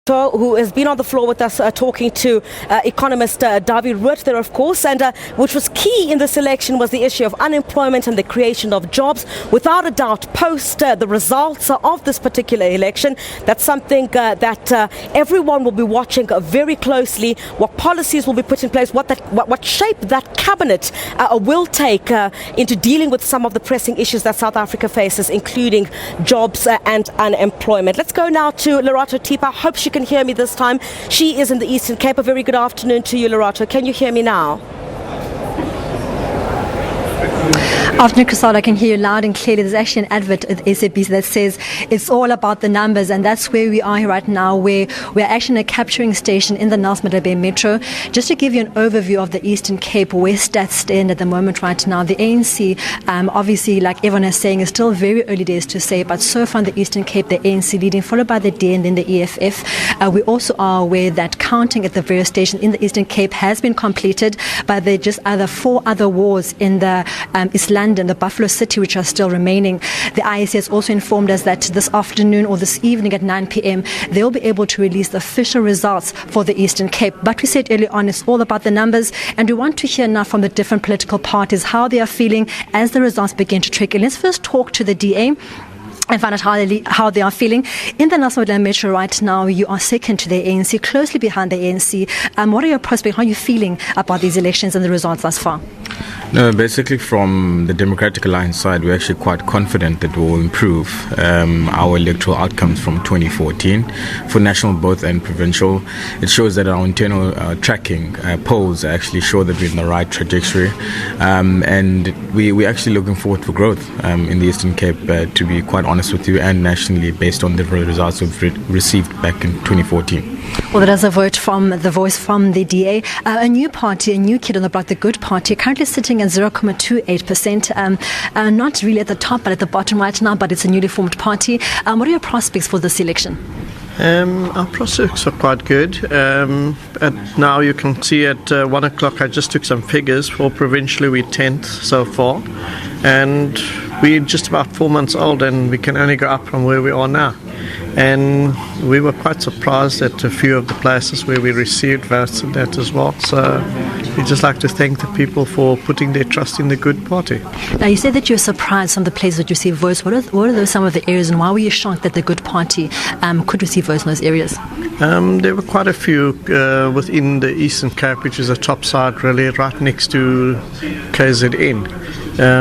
who has been on the floor with us talking to economist David Root there, of course, and which was key in this election was the issue of unemployment and the creation of jobs. Without a doubt, post the results of this particular election, that's something that everyone will be watching very closely, what policies will be put in place, what shape that cabinet will take into dealing with some of the pressing issues that South Africa faces, including jobs and unemployment. Let's go now to Lerato Thipa. Hope she can hear me this time. She is in the Eastern Cape. A very good afternoon to you, Lerato. Can you hear me now? Afternoon, Chriselle, I can hear you loud and clearly. There's actually an advert at SABC that says it's all about the numbers, and that's where we are right now, where we're actually in a capturing station in the Nelson Mandela Bay Metro. Just to give you an overview of the Eastern Cape, where stats stand at the moment right now, the ANC, obviously, like everyone is saying, is still very early days to say, but so far in the Eastern Cape, the ANC leading, followed by the D and then the EFF. We also are aware that counting at the various stations in the Eastern Cape has been completed, but there are just four other wards in the East London, the Buffalo City, which are still remaining. The IEC has also informed us that this afternoon or this evening at 9 p.m. they'll be able to release the official results for the Eastern Cape. But we said earlier on, it's all about the numbers, and we want to hear now from the different political parties how they are feeling as the results begin to trickle. Let's first talk to the DA and find out how they are feeling. In the Nelson Mandela Metro right now, you are second to the ANC, closely behind the ANC. What are your prospects? How are you feeling about these elections and the results thus far? No, basically from the Democratic Alliance side, we're actually quite confident that we'll improve our electoral outcomes from 2014 for national both and provincial. It shows that our internal tracking polls actually show that we're in the right trajectory, and we're actually looking forward for growth in the Eastern Cape, to be quite honest with you, and nationally based on the results we've received back in 2014. Well, that is a voice from the DA. A new party, a new kid on the block, the Good Party, currently sitting at 0.28%. Not really at the top, but at the bottom right now, but it's a newly formed party. What are your prospects for this election? Our prospects are quite good. Now you can see at 1 o'clock, I just took some figures. For provincially, we're 10th so far. And we're just about 4 months old, and we can only go up from where we are now. And we were quite surprised at a few of the places where we received votes and that as well. So we'd just like to thank the people for putting their trust in the Good Party. Now, you said that you're surprised from the places that you received votes. What are some of the areas, and why were you shocked that the Good Party could receive votes in those areas? There were quite a few within the Eastern Cape, which is a top side really, right next to KZN.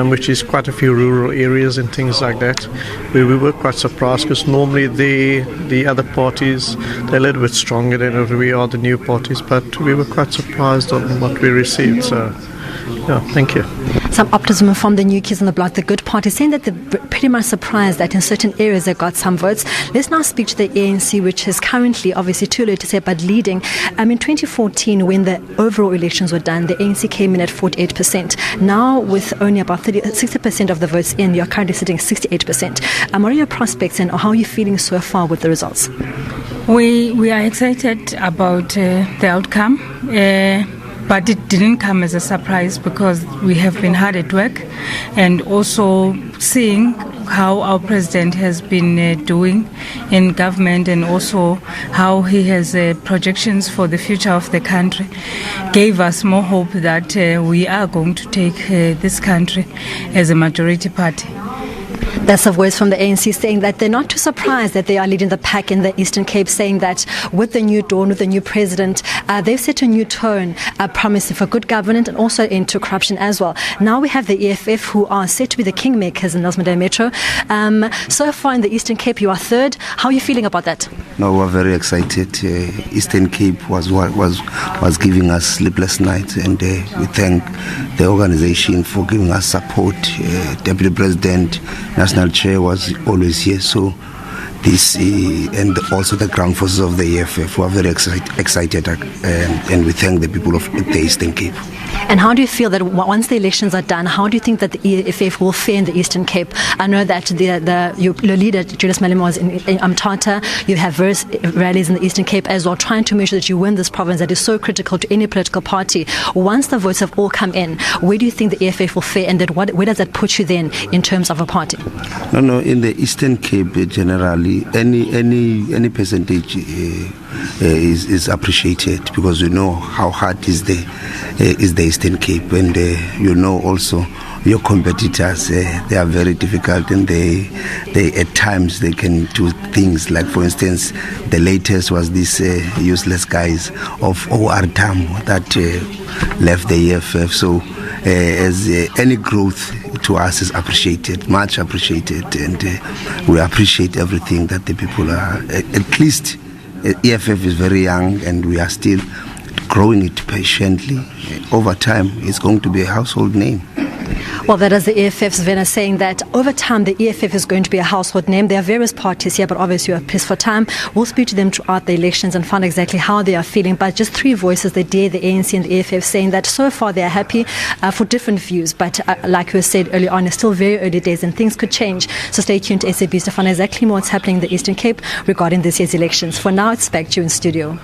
Which is quite a few rural areas and things like that, where we were quite surprised, because normally the other parties, they're a little bit stronger than we are, the new parties, but we were quite surprised on what we received. So, yeah, thank you. Some optimism from the new kids on the block, the Good Party, saying that they're pretty much surprised that in certain areas they got some votes. Let's now speak to the ANC, which is currently, obviously too late to say, but leading. In 2014, when the overall elections were done, the ANC came in at 48%. Now, with only about 60% of the votes in, you're currently sitting at 68%. What are your prospects, and how are you feeling so far with the results? We are excited about the outcome. But it didn't come as a surprise, because we have been hard at work, and also seeing how our president has been doing in government, and also how he has projections for the future of the country, gave us more hope that we are going to take this country as a majority party. That's a voice from the ANC saying that they're not too surprised that they are leading the pack in the Eastern Cape, saying that with the new dawn, with the new president, they've set a new tone, promising for good governance and also into corruption as well. Now we have the EFF, who are said to be the kingmakers in Nelson Mandela Metro. So far in the Eastern Cape, you are third. How are you feeling about that? No, we're very excited. Eastern Cape was giving us sleepless nights, and we thank the organization for giving us support. Deputy President, National Chair was always here, so this and also the ground forces of the EFF were very excited, and we thank the people of the Eastern Cape. And how do you feel that once the elections are done, how do you think that the EFF will fare in the Eastern Cape? I know that your leader, Julius Malema, was in Mthatha. You have various rallies in the Eastern Cape as well, trying to make sure that you win this province that is so critical to any political party. Once the votes have all come in, where do you think the EFF will fare, and where does that put you then in terms of a party? No, in the Eastern Cape, generally, any percentage is appreciated, because you know how hard is the Eastern Cape, and you know also your competitors, they are very difficult, and they at times they can do things like, for instance, the latest was this useless guys of OR Tam that left the EFF. So as any growth to us is appreciated, much appreciated, and we appreciate everything that the people are, at least EFF is very young, and we are still growing it patiently. Over time, it's going to be a household name. Well, that is the EFF's Vena saying that over time the EFF is going to be a household name. There are various parties here, but obviously we are pressed for time. We'll speak to them throughout the elections and find exactly how they are feeling. But just three voices, the DA, the ANC and the EFF, saying that so far they are happy for different views. But like we said earlier on, it's still very early days and things could change. So stay tuned to SABC to find exactly what's happening in the Eastern Cape regarding this year's elections. For now, it's back to you in studio.